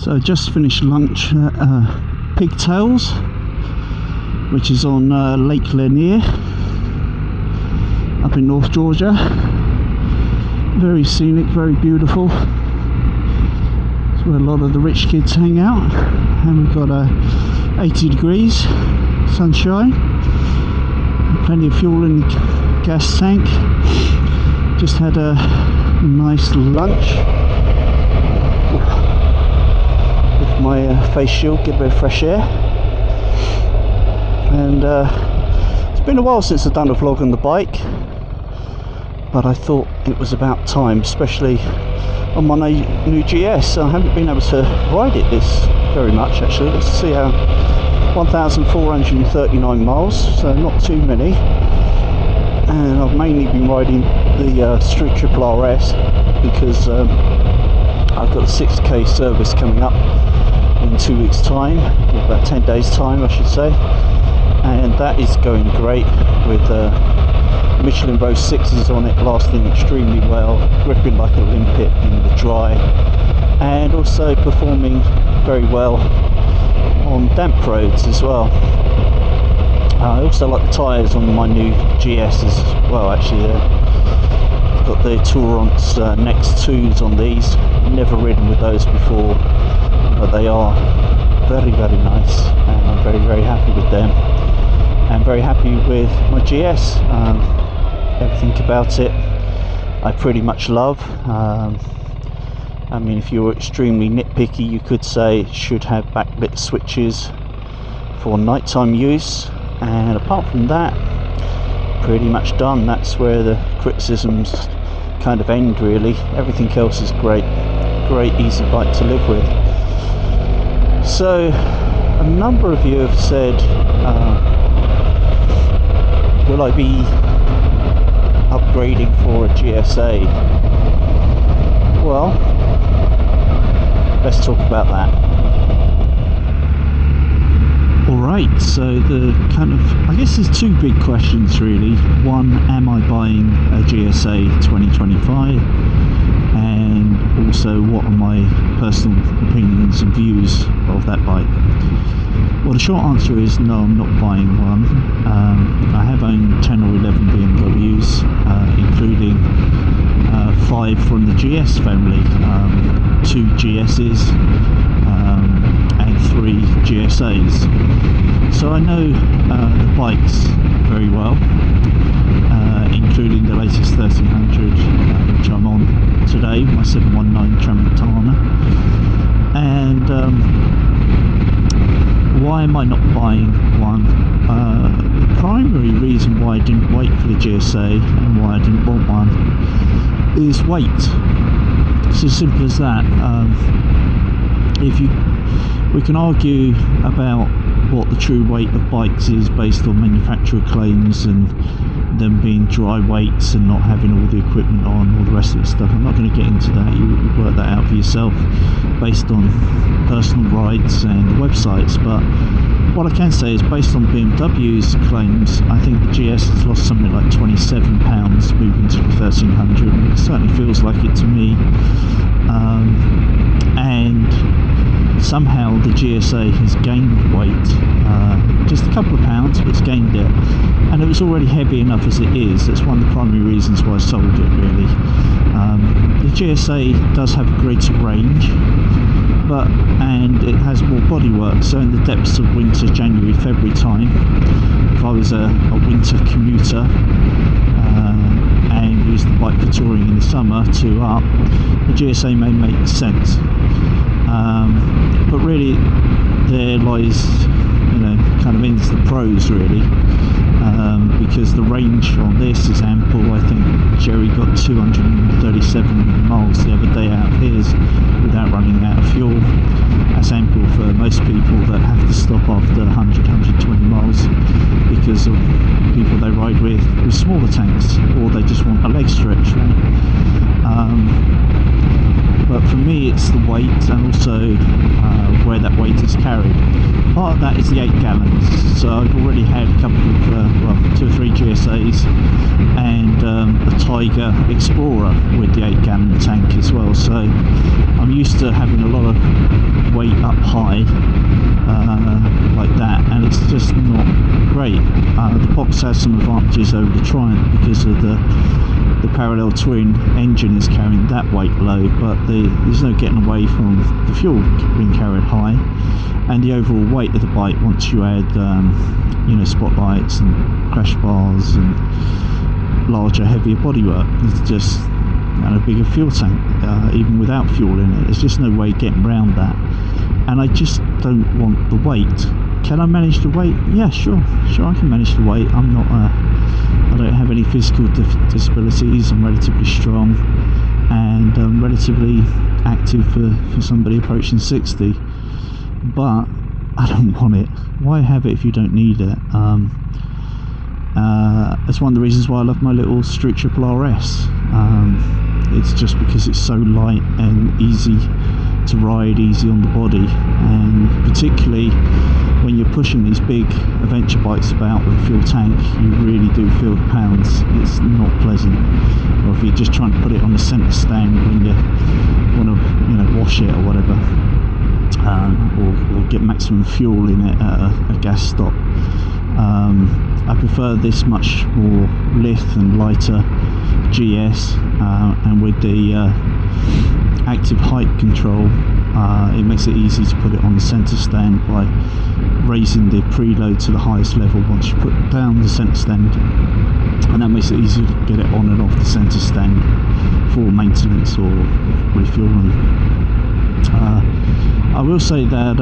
So I just finished lunch at Pigtails, which is on Lake Lanier up in North Georgia. Very scenic, very beautiful. It's where a lot of the rich kids hang out, and we've got 80 degrees, sunshine, plenty of fuel in the gas tank. Just had a nice lunch with my face shield, get a bit of fresh air. And it's been a while since I've done a vlog on the bike, but I thought it was about time, especially on my new GS. I haven't been able to ride it this very much actually. Let's see how 1,439 miles, so not too many. And I've mainly been riding the Street Triple RS because I've got a 6k service coming up in 2 weeks time, or about 10 days time I should say, and that is going great with Michelin Rose 6s on it, lasting extremely well, gripping like a limpet in the dry, and also performing very well on damp roads as well. I also like the tyres on my new GS as well actually. I've got the Tourance Next 2s on these, never ridden with those before, but they are very nice, and I'm very happy with them, and very happy with my GS. Everything about it I pretty much love. I mean, if you were extremely nitpicky, you could say it should have backlit switches for nighttime use, and apart from that, pretty much done. That's where the criticisms kind of end really. Everything else is great, easy bike to live with. So a number of you have said, will I be upgrading for a GSA? Well, let's talk about that. Alright, so the kind of, I guess there's two big questions really. One, am I buying a GSA 2025? And also, what are my personal opinions and views of that bike? Well, the short answer is no, I'm not buying one. I have owned 10 or 11 BMWs, including 5 from the GS family, 2 GSs and 3 GSAs. So I know the bikes very well, including the latest 1300, which I'm on today, my 719 Tramuntana. And why am I not buying one? The primary reason why I didn't wait for the GSA and why I didn't want one is weight. It's as simple as that. We can argue about what the true weight of bikes is based on manufacturer claims and them being dry weights and not having all the equipment on, all the rest of the stuff. I'm not going to get into that. You work that out for yourself based on personal rides and websites. But what I can say is, based on BMW's claims, I think the GS has lost something like 27 pounds moving to the 1300, and it certainly feels like it to me. And somehow the GSA has gained weight, just a couple of pounds, but it's gained it, and it was already heavy enough as it is. That's one of the primary reasons why I sold it really. The GSA does have a greater range, and it has more bodywork, so in the depths of winter, January, February time, if I was a winter commuter and used the bike for touring in the summer to up, the GSA may make sense. But really, there lies, kind of ends the pros really, because the range on this is ample. I think Jerry got 237 miles the other day out of his without running out of fuel. That's ample for most people that have to stop after 100, 120 miles because of people they ride with smaller tanks, or they just want a leg stretch, right? But for me, it's the weight, and also where that weight is carried. Part of that is the 8 gallons. So I've already had a couple of, well, 2 or 3 GSAs and a Tiger Explorer with the 8-gallon tank as well. So I'm used to having a lot of weight up high like that, and it's just not great. The box has some advantages over the Triumph because of the parallel twin engine is carrying that weight load, but there's no getting away from the fuel being carried high, and the overall weight of the bike once you add you know, spotlights and crash bars and larger, heavier bodywork. It's just, and a bigger fuel tank, even without fuel in it. There's just no way getting around that, and I just don't want the weight. Can I manage the weight? Yeah, sure I can manage the weight. I'm not I don't have any physical disabilities. I'm relatively strong and relatively active for somebody approaching 60, but I don't want it. Why have it if you don't need it? That's one of the reasons why I love my little Street Triple RS. It's just because it's so light and easy to ride, easy on the body, and particularly when you're pushing these big adventure bikes about with a fuel tank, you really do feel the pounds. It's not pleasant. Or if you're just trying to put it on the centre stand when you want to, you know, wash it or whatever, or get maximum fuel in it at a gas stop. I prefer this much more lithe and lighter GS, and with the active height control, it makes it easy to put it on the centre stand by raising the preload to the highest level once you put down the centre stand, and that makes it easy to get it on and off the centre stand for maintenance or refueling. I will say that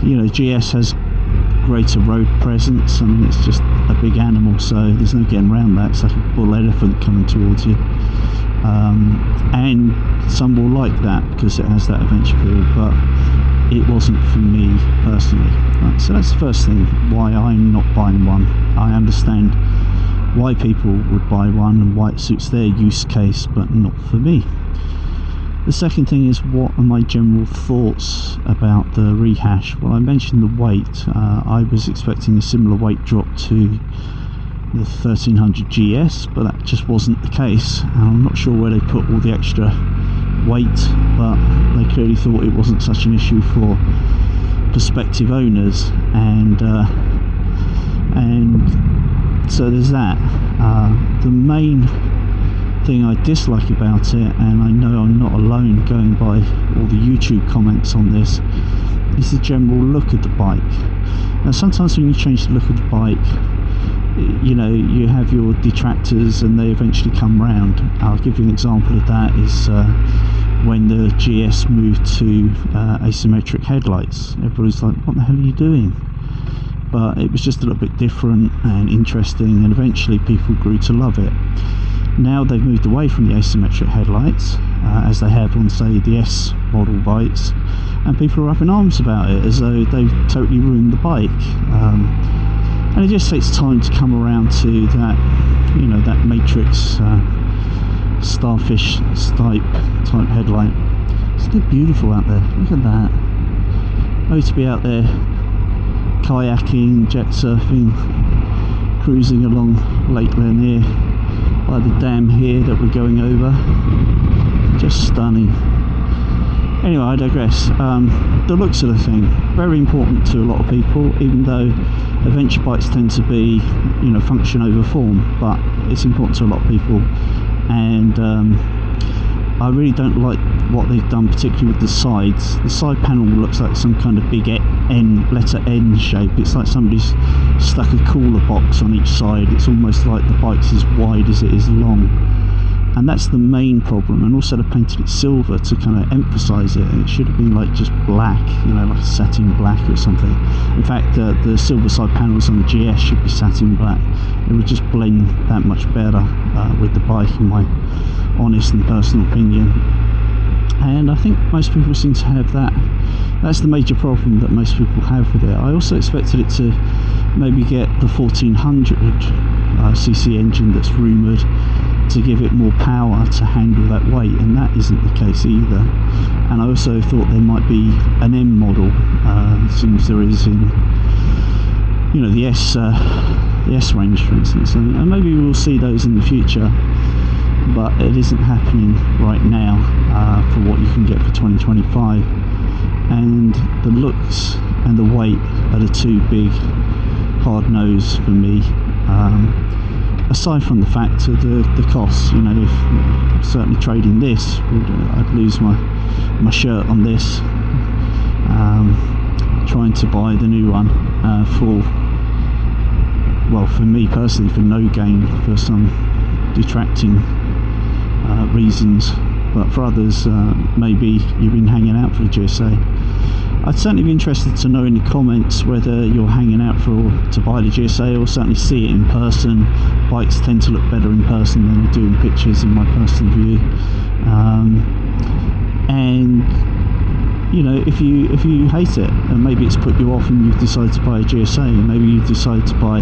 you know, GS has greater road presence. I mean, it's just a big animal, so there's no getting around that. It's like a bull elephant coming towards you, and some will like that because it has that adventure feel, but it wasn't for me personally. Right, so that's the first thing why I'm not buying one. I understand why people would buy one and why it suits their use case, but not for me. The second thing is, what are my general thoughts about the rehash? Well, I mentioned the weight. I was expecting a similar weight drop to the 1300 GS, but that just wasn't the case. I'm not sure where they put all the extra weight, but they clearly thought it wasn't such an issue for prospective owners, and so there's that. The main thing I dislike about it, and I know I'm not alone going by all the YouTube comments on this, is the general look of the bike. Now sometimes when you change the look of the bike, you know, you have your detractors and they eventually come round. I'll give you an example of that is when the GS moved to asymmetric headlights. Everybody's like, what the hell are you doing? But it was just a little bit different and interesting, and eventually people grew to love it. Now they've moved away from the asymmetric headlights, as they have on, say, the S model bikes, and people are up in arms about it as though they've totally ruined the bike. And it just takes time to come around to that, you know, that matrix starfish type headlight. It's still beautiful out there. Look at that. I used to be out there kayaking, jet surfing, cruising along Lake Lanier by the dam here that we're going over. Just stunning. Anyway, I digress. The looks of the thing, very important to a lot of people, even though adventure bikes tend to be, you know, function over form, but it's important to a lot of people. And I really don't like what they've done, particularly with the sides. The side panel looks like some kind of big letter N shape. It's like somebody's stuck a cooler box on each side. It's almost like the bike's as wide as it is long, and that's the main problem. And also they painted it silver to kind of emphasize it, and it should have been like just black, you know, like satin black or something. In fact, the silver side panels on the GS should be satin black. It would just blend that much better with the bike, in my honest and personal opinion. And I think most people seem to have that. That's the major problem that most people have with it. I also expected it to maybe get the 1400 cc engine that's rumoured, to give it more power to handle that weight, and that isn't the case either. And I also thought there might be an M model, seems there is in, you know, the S range, for instance, and maybe we'll see those in the future, but it isn't happening right now for what you can get for 2025. And the looks and the weight are the two big hard no's for me. Aside from the fact of the costs, you know, if certainly trading this, I'd lose my shirt on this. Trying to buy the new one for me personally, for no gain, for some detracting reasons, but for others, maybe you've been hanging out for the GSA. I'd certainly be interested to know in the comments whether you're hanging out to buy the GSA, or certainly see it in person. Bikes tend to look better in person than they do in pictures, in my personal view. And you know, if you hate it, and maybe it's put you off and you've decided to buy a GSA, and maybe you've decided to buy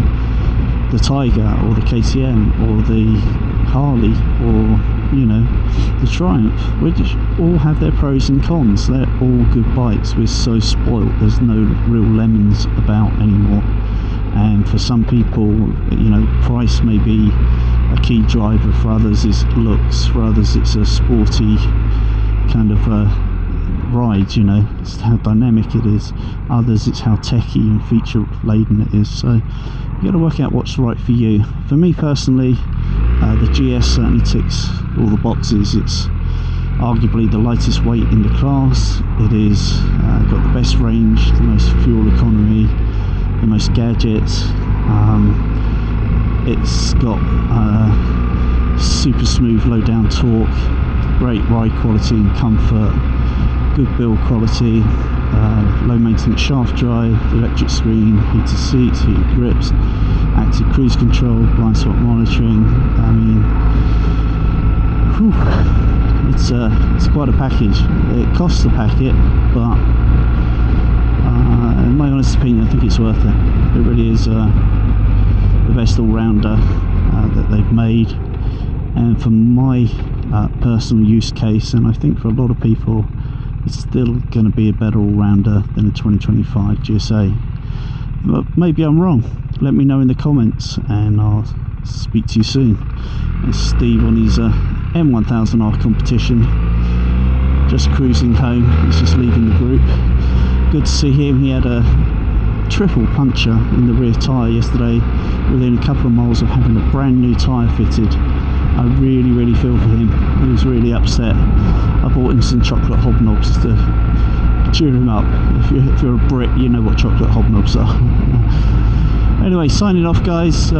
the Tiger or the KTM or the Harley or, you know, the Triumph, which all have their pros and cons. They're all good bikes. We're so spoilt, there's no real lemons about anymore. And for some people, you know, price may be a key driver. For others it's looks, for others it's a sporty kind of ride, you know, it's how dynamic it is. Others it's how techy and feature laden it is. So you got to work out what's right for you. For me personally, the GS certainly ticks all the boxes. It's arguably the lightest weight in the class. It is got the best range, the most fuel economy, the most gadgets. It's got super smooth low down torque, great ride quality and comfort, good build quality, low maintenance shaft drive, electric screen, heated seats, heated grips, active cruise control, blind spot monitoring. I mean, whew, it's quite a package. It costs a packet, but in my honest opinion, I think it's worth it. It really is the best all-rounder that they've made, and for my personal use case, and I think for a lot of people, it's still going to be a better all-rounder than the 2025 GSA. But maybe I'm wrong. Let me know in the comments, and I'll speak to you soon. It's Steve on his M1000R competition, just cruising home. He's just leaving the group. Good to see him. He had a triple puncture in the rear tyre yesterday, within a couple of miles of having a brand new tyre fitted. I really feel for him. He was really upset. I bought him some chocolate hobnobs to cheer him up. If you're a Brit, you know what chocolate hobnobs are. Anyway, signing off, guys.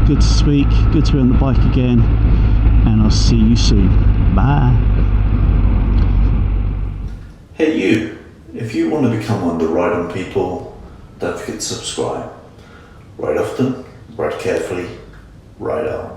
Good to speak, good to be on the bike again, and I'll see you soon. Bye. Hey you, if you want to become one of the Ride On people, don't forget to subscribe. Ride often, ride carefully, ride on.